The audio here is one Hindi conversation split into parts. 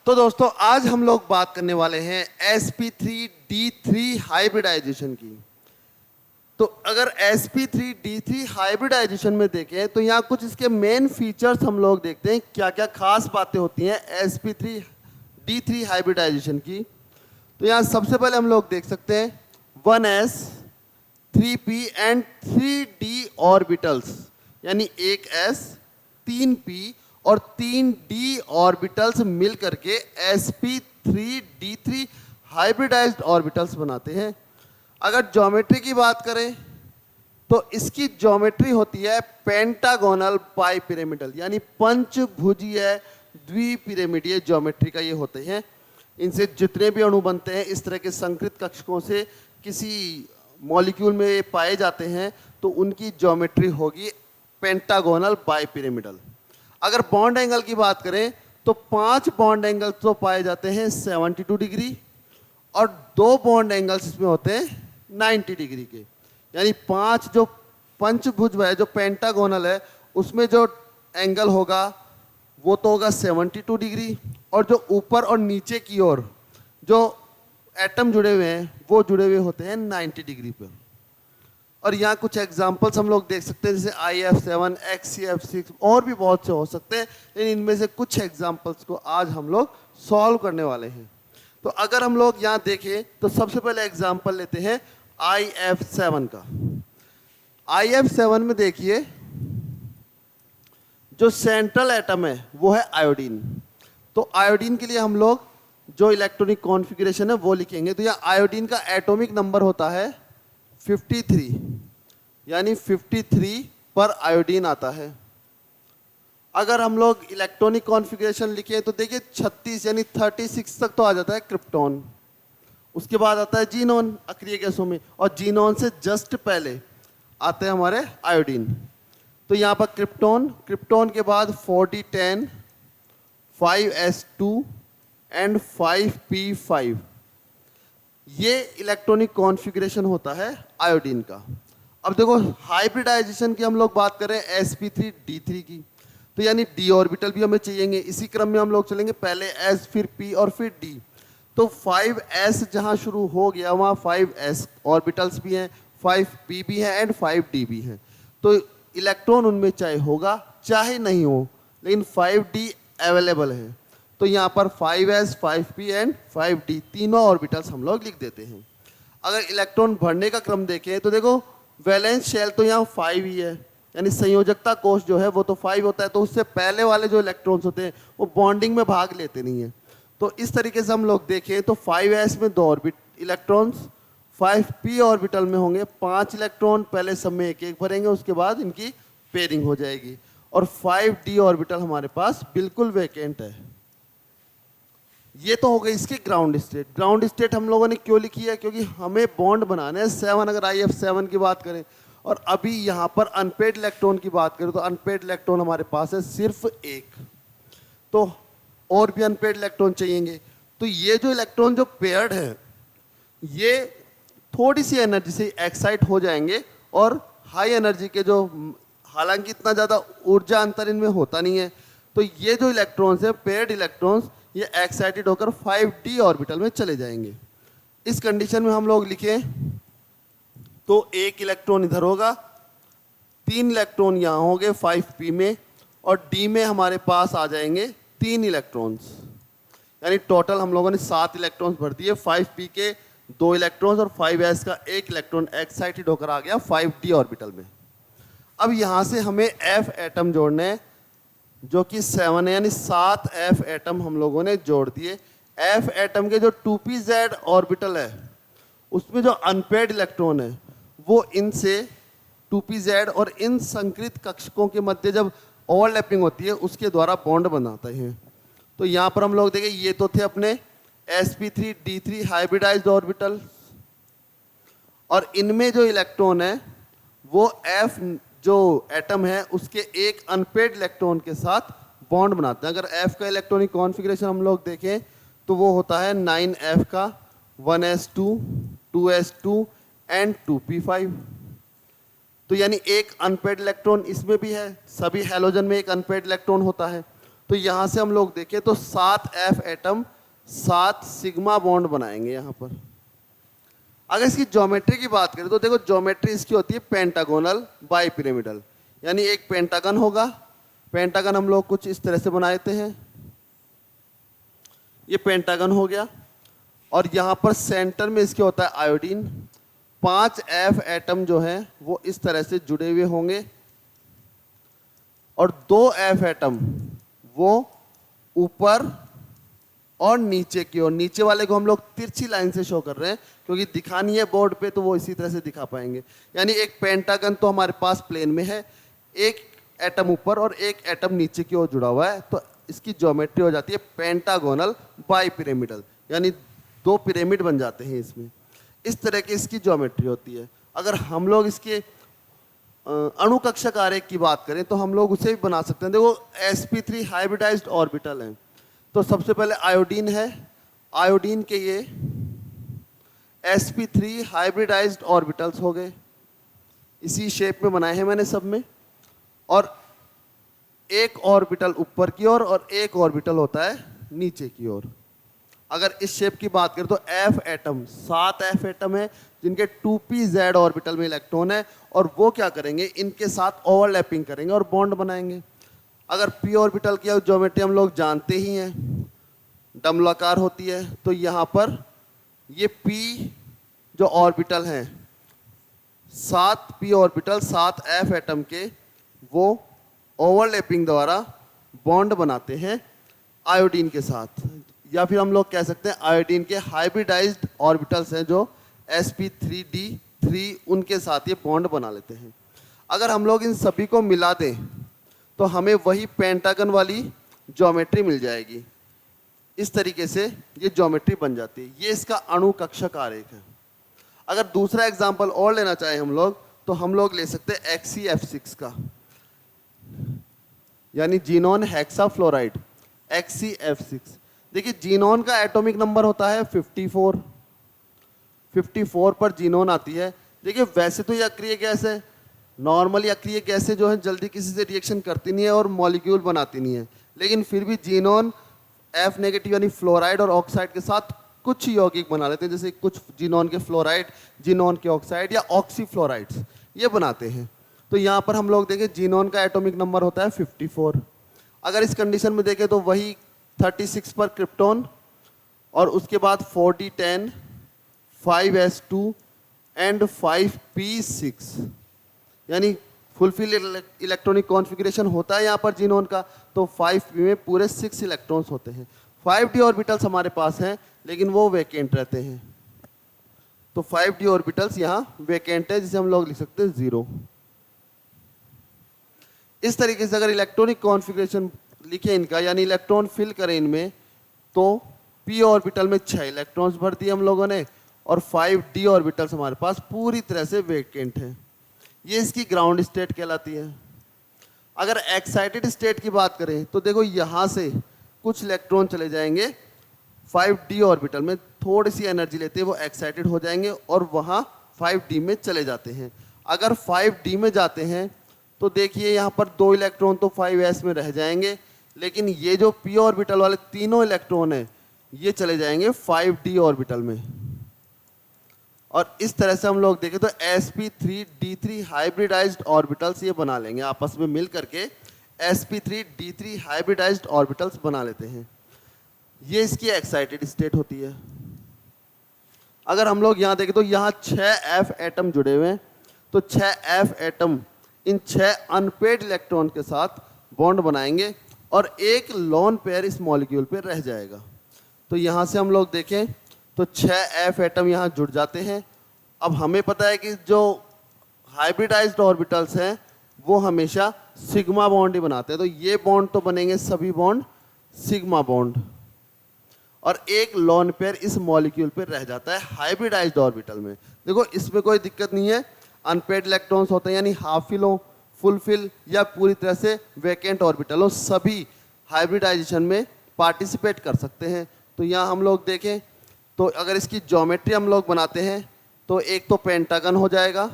तो दोस्तों आज हम लोग बात करने वाले हैं sp3d3 हाइब्रिडाइजेशन की। तो अगर sp3d3 हाइब्रिडाइजेशन में देखें तो यहाँ कुछ इसके मेन फीचर्स हम लोग देखते हैं, क्या क्या खास बातें होती हैं sp3d3 हाइब्रिडाइजेशन की। तो यहाँ सबसे पहले हम लोग देख सकते हैं 1s 3p and 3d orbitals, यानी एक s 3p और 3d ऑर्बिटल्स मिल करके sp3d3 हाइब्रिडाइज्ड ऑर्बिटल्स बनाते हैं। अगर ज्योमेट्री की बात करें तो इसकी ज्योमेट्री होती है पेंटागोनल बाइपिरामिडल, यानी पंचभुजीय द्विपिरामिडीय ज्योमेट्री का ये होते हैं। इनसे जितने भी अणु बनते हैं इस तरह के संकृत कक्षकों से किसी मॉलिक्यूल में पाए जाते हैं तो उनकी ज्योमेट्री होगी पेंटागोनल बाइपिरामिडल। अगर बॉन्ड एंगल की बात करें तो 5 बॉन्ड एंगल्स तो पाए जाते हैं 72 डिग्री और 2 बॉन्ड एंगल्स इसमें होते हैं 90 डिग्री के, यानी 5 जो पंचभुज है, जो पेंटागोनल है, उसमें जो एंगल होगा वो तो होगा 72 डिग्री और जो ऊपर और नीचे की ओर जो एटम जुड़े हुए हैं वो जुड़े हुए होते हैं 90 डिग्री पर। और यहाँ कुछ एग्जांपल्स हम लोग देख सकते हैं, जैसे IF7, XCF6 और भी बहुत से हो सकते हैं, लेकिन इनमें से कुछ एग्जांपल्स को आज हम लोग सॉल्व करने वाले हैं। तो अगर हम लोग यहाँ देखें तो सबसे पहले एग्जांपल लेते हैं IF7 का। IF7 में देखिए जो सेंट्रल एटम है वो है आयोडीन। तो आयोडीन के लिए हम लोग जो इलेक्ट्रॉनिक कॉन्फ़िगरेशन है वो लिखेंगे। तो यहाँ आयोडीन का एटॉमिक नंबर होता है 53, यानी 53 पर आयोडीन आता है। अगर हम लोग इलेक्ट्रॉनिक कॉन्फ़िगरेशन लिखें तो देखिए 36 यानी 36 तक तो आ जाता है क्रिप्टॉन। उसके बाद आता है जीनॉन अक्रिय गैसों में, और जीनॉन से जस्ट पहले आते हैं हमारे आयोडीन। तो यहाँ पर क्रिप्टॉन के बाद 4d10, 5s2 एंड 5p5, ये इलेक्ट्रॉनिक कॉन्फ़िगरेशन होता है आयोडीन का। अब देखो हाइब्रिडाइजेशन की हम लोग बात करें sp3d3 की, तो यानी d ऑर्बिटल भी हमें चाहिए। इसी क्रम में हम लोग चलेंगे, पहले s फिर p और फिर d। तो 5s जहाँ शुरू हो गया वहाँ 5s ऑर्बिटल्स भी हैं, 5p भी है एंड 5d भी है। तो इलेक्ट्रॉन उनमें चाहे होगा चाहे नहीं हो, लेकिन 5d अवेलेबल है। तो यहाँ पर 5s, 5p एंड 5d तीनों ऑर्बिटल्स हम लोग लिख देते हैं। अगर इलेक्ट्रॉन भरने का क्रम देखें तो देखो वैलेंस शेल तो यहाँ 5 ही है, यानी संयोजकता कोश जो है वो तो 5 होता है। तो उससे पहले वाले जो इलेक्ट्रॉन्स होते हैं वो बॉन्डिंग में भाग लेते नहीं हैं। तो इस तरीके से हम लोग देखें तो 5s में 2 इलेक्ट्रॉन्स, 5p ऑर्बिटल में होंगे 5 इलेक्ट्रॉन, पहले सब में एक एक भरेंगे, उसके बाद इनकी पेयरिंग हो जाएगी। और 5d ऑर्बिटल हमारे पास बिल्कुल वैकेंट है। ये तो हो गई इसकी ग्राउंड स्टेट। ग्राउंड स्टेट हम लोगों ने क्यों लिखी है? क्योंकि हमें बॉन्ड बनाने हैं 7, अगर IF7 की बात करें। और अभी यहाँ पर अनपेड इलेक्ट्रॉन की बात करें तो अनपेड इलेक्ट्रॉन हमारे पास है सिर्फ एक, तो और भी अनपेड इलेक्ट्रॉन चाहिएंगे। तो ये जो इलेक्ट्रॉन जो पेयर्ड है ये थोड़ी सी एनर्जी से एक्साइट हो जाएंगे और हाई एनर्जी के जो, हालांकि इतना ज़्यादा ऊर्जा अंतर इनमें होता नहीं है, तो ये जो इलेक्ट्रॉन्स है पेयर्ड इलेक्ट्रॉन्स ये एक्साइटेड होकर 5d ऑर्बिटल में चले जाएंगे। इस कंडीशन में हम लोग लिखें तो एक इलेक्ट्रॉन इधर होगा, 3 इलेक्ट्रॉन यहाँ होंगे 5p में, और d में हमारे पास आ जाएंगे 3 इलेक्ट्रॉन्स, यानी टोटल हम लोगों ने 7 इलेक्ट्रॉन्स भर दिए। 5p के 2 इलेक्ट्रॉन्स और 5s का 1 इलेक्ट्रॉन एक्साइटेड होकर आ गया 5d ऑर्बिटल में। अब यहाँ से हमें f एटम जोड़ने हैं जो कि 7 है, यानी 7 f एटम हम लोगों ने जोड़ दिए। f एटम के जो 2pz ऑर्बिटल है उसमें जो अनपेड इलेक्ट्रॉन है वो इनसे 2pz और इन संकृत कक्षकों के मध्य जब ओवरलैपिंग होती है उसके द्वारा बॉन्ड बनाते हैं। तो यहाँ पर हम लोग देखें ये तो थे अपने sp3d3 हाइब्रिडाइज्ड ऑर्बिटल, और इनमें जो इलेक्ट्रॉन है वो f जो एटम है उसके एक अनपेड इलेक्ट्रॉन के साथ बॉन्ड बनाते हैं। अगर f का इलेक्ट्रॉनिक कॉन्फ़िगरेशन हम लोग देखें तो वो होता है 9f का 1s2, 2s2 एंड 2p5। तो यानी एक अनपेड इलेक्ट्रॉन इसमें भी है, सभी हैलोजन में एक अनपेड इलेक्ट्रॉन होता है। तो यहाँ से हम लोग देखें तो 7 एफ एटम 7 सिग्मा बॉन्ड बनाएंगे यहाँ पर। अगर इसकी ज्योमेट्री की बात करें तो देखो ज्योमेट्री इसकी होती है पेंटागोनल बाई पिरामिडल, यानी एक पेंटागन होगा। पेंटागन हम लोग कुछ इस तरह से बना देते हैं, ये पेंटागन हो गया। और यहाँ पर सेंटर में इसके होता है आयोडीन। 5 एफ एटम जो है वो इस तरह से जुड़े हुए होंगे और 2 एफ एटम वो ऊपर और नीचे की ओर। नीचे वाले को हम लोग तिरछी लाइन से शो कर रहे हैं क्योंकि दिखानी है बोर्ड पे, तो वो इसी तरह से दिखा पाएंगे। यानी एक पेंटागन तो हमारे पास प्लेन में है, एक एटम ऊपर और एक एटम नीचे की ओर जुड़ा हुआ है, तो इसकी ज्योमेट्री हो जाती है पेंटागोनल बाई पिरामिडल, यानी 2 पिरामिड बन जाते हैं इसमें। इस तरह की इसकी ज्योमेट्री होती है। अगर हम लोग इसके अणुकक्षक आरेख की बात करें तो हम लोग उसे भी बना सकते हैं। देखो sp3 हाइब्रिडाइज्ड ऑर्बिटल है, तो सबसे पहले आयोडीन है, आयोडीन के ये sp3 हाइब्रिडाइज्ड ऑर्बिटल्स हो गए, इसी शेप में बनाए हैं मैंने सब में। और एक ऑर्बिटल ऊपर की ओर और एक ऑर्बिटल होता है नीचे की ओर। अगर इस शेप की बात करें तो एफ एटम 7 एफ एटम है जिनके 2p z ऑर्बिटल में इलेक्ट्रॉन है, और वो क्या करेंगे, इनके साथ ओवरलैपिंग करेंगे और बॉन्ड बनाएंगे। अगर p ऑर्बिटल की ज्योमेट्री हम लोग जानते ही हैं, डमलाकार होती है, तो यहाँ पर ये p जो ऑर्बिटल हैं 7 p ऑर्बिटल 7 एफ एटम के, वो ओवरलैपिंग द्वारा बॉन्ड बनाते हैं आयोडीन के साथ। या फिर हम लोग कह सकते हैं आयोडीन के हाइब्रिडाइज्ड ऑर्बिटल्स हैं जो sp3d3, उनके साथ ये बॉन्ड बना लेते हैं। अगर हम लोग इन सभी को मिला दें तो हमें वही पेंटागन वाली ज्योमेट्री मिल जाएगी। इस तरीके से ये ज्योमेट्री बन जाती है। ये इसका अणुकक्षक आरेख है। अगर दूसरा एग्जाम्पल और लेना चाहें हम लोग, तो हम लोग ले सकते हैं XeF6 का, यानी जीनोन हेक्साफ्लोराइड XeF6। देखिए जीनोन का एटॉमिक नंबर होता है 54, 54 पर जीनोन आती है। देखिए वैसे तो ये अक्रिय गैस है, नॉर्मली अक्रिय गैसें जो है जल्दी किसी से रिएक्शन करती नहीं है और मॉलिक्यूल बनाती नहीं है, लेकिन फिर भी जीनोन F नेगेटिव यानी फ्लोराइड और ऑक्साइड के साथ कुछ यौगिक बना लेते हैं, जैसे कुछ जीनोन के फ्लोराइड, जीनोन के ऑक्साइड या ऑक्सीफ्लोराइड्स ये बनाते हैं। तो यहाँ पर हम लोग देखें जीनोन का एटॉमिक नंबर होता है 54। अगर इस कंडीशन में देखें तो वही 36 पर क्रिप्टॉन और उसके बाद 4d10, 5s2 एंड 5p6, यानी फुलफिल इलेक्ट्रॉनिक कॉन्फ़िगरेशन होता है यहाँ पर जीनोन का। तो 5p में पूरे 6 इलेक्ट्रॉन्स होते हैं। 5d ऑर्बिटल्स हमारे पास हैं लेकिन वो वेकेंट रहते हैं, तो 5d ऑर्बिटल्स यहाँ वेकेंट है, जिसे हम लोग लिख सकते हैं 0। इस तरीके से अगर इलेक्ट्रॉनिक कॉन्फ़िगरेशन लिखे इनका, यानी इलेक्ट्रॉन फिल करें इनमें, तो p ऑर्बिटल में 6 इलेक्ट्रॉन्स भर दिए हम लोगों ने और 5d ऑर्बिटल्स हमारे पास पूरी तरह से वेकेंट है। ये इसकी ग्राउंड स्टेट कहलाती है। अगर एक्साइटेड स्टेट की बात करें तो देखो यहाँ से कुछ इलेक्ट्रॉन चले जाएंगे 5d ऑर्बिटल में, थोड़ी सी एनर्जी लेते हैं, वो एक्साइटेड हो जाएंगे और वहाँ 5d में चले जाते हैं। अगर 5d में जाते हैं तो देखिए यहाँ पर 2 इलेक्ट्रॉन तो 5s में रह जाएंगे, लेकिन ये जो p ऑर्बिटल वाले तीनों इलेक्ट्रॉन हैं ये चले जाएंगे 5d ऑर्बिटल में। और इस तरह से हम लोग देखें तो sp3d3 हाइब्रिडाइज्ड ऑर्बिटल्स ये बना लेंगे, आपस में मिल करके sp3d3 हाइब्रिडाइज्ड ऑर्बिटल्स बना लेते हैं। ये इसकी एक्साइटेड स्टेट होती है। अगर हम लोग यहाँ देखें तो यहाँ 6f एटम जुड़े हुए हैं, तो 6f atom in 6 unpaired electron के साथ बॉन्ड बनाएंगे और एक लोन पेयर इस मॉलिक्यूल पे रह जाएगा। तो यहाँ से हम लोग देखें तो 6f एटम यहाँ जुड़ जाते हैं। अब हमें पता है कि जो हाइब्रिडाइज्ड ऑर्बिटल्स हैं वो हमेशा सिग्मा बॉन्ड ही बनाते हैं, तो ये बॉन्ड तो बनेंगे सभी बॉन्ड सिग्मा बॉन्ड, और एक लोन पेयर इस मॉलिक्यूल पे रह जाता है हाइब्रिडाइज्ड ऑर्बिटल में। देखो इसमें कोई दिक्कत नहीं है, अनपेड इलेक्ट्रॉन्स होते हैं, यानी हाफ फिल हो, फुल फिल या पूरी तरह से वेकेंट ऑर्बिटल हो, सभी हाइब्रिडाइजेशन में पार्टिसिपेट कर सकते हैं। तो यहाँ हम लोग देखें तो अगर इसकी ज्योमेट्री हम लोग बनाते हैं तो एक तो पेंटागन हो जाएगा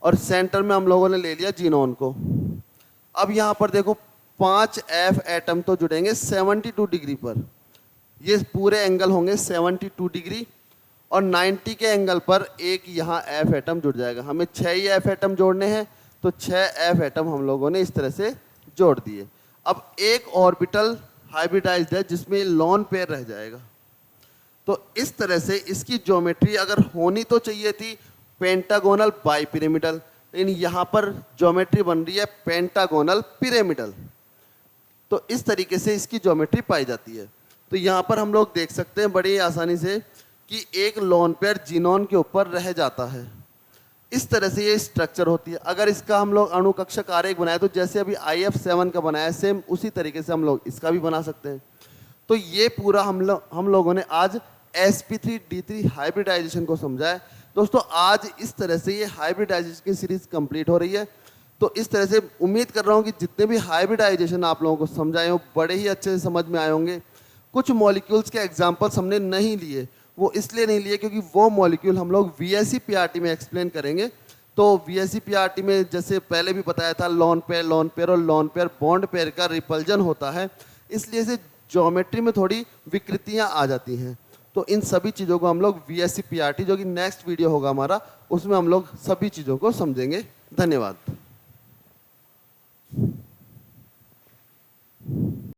और सेंटर में हम लोगों ने ले लिया जीनोन को। अब यहाँ पर देखो 5 F एटम तो जुड़ेंगे 72 डिग्री पर। ये पूरे एंगल होंगे 72 डिग्री और 90 के एंगल पर एक यहाँ F एटम जुड़ जाएगा। हमें 6 ही F एटम जोड़ने हैं, तो 6 F एटम हम लोगों ने इस तरह से जोड़ दिए। अब एक ऑर्बिटल हाइब्रिडाइज्ड है जिसमें लॉन पेयर रह जाएगा। तो इस तरह से इसकी ज्योमेट्री अगर होनी तो चाहिए थी पेंटागोनल बाइपिरामिडल, लेकिन यहाँ पर ज्योमेट्री बन रही है पेंटागोनल पिरामिडल। तो इस तरीके से इसकी ज्योमेट्री पाई जाती है। तो यहाँ पर हम लोग देख सकते हैं बड़ी आसानी से कि एक लोन पेयर जिनोन के ऊपर रह जाता है। इस तरह से ये स्ट्रक्चर होती है। अगर इसका हम लोग अणुकक्षक आरेख बनाए तो जैसे अभी IF7 का बनाया है, सेम उसी तरीके से हम लोग इसका भी बना सकते हैं। तो ये पूरा हम लोगों ने आज sp3d3 हाइब्रिडाइजेशन को समझा है। दोस्तों आज इस तरह से ये हाइब्रिडाइजेशन की सीरीज कंप्लीट हो रही है। तो इस तरह से उम्मीद कर रहा हूँ कि जितने भी हाइब्रिडाइजेशन आप लोगों को समझाए हो बड़े ही अच्छे से समझ में आए होंगे। कुछ मॉलिक्यूल्स के एग्जाम्पल्स हमने नहीं लिए, वो इसलिए नहीं लिए क्योंकि वो मॉलिक्यूल हम लोग VSE PRT में एक्सप्लेन करेंगे। तो VSE PRT में जैसे पहले भी बताया था लोन पेयर और लोन पेयर बॉन्ड पेयर का रिपल्जन होता है, इसलिए से ज्योमेट्री में थोड़ी विकृतियां आ जाती हैं। तो इन सभी चीज़ों को हम लोग VSE PRT जो कि नेक्स्ट वीडियो होगा हमारा, उसमें हम लोग सभी चीज़ों को समझेंगे। धन्यवाद।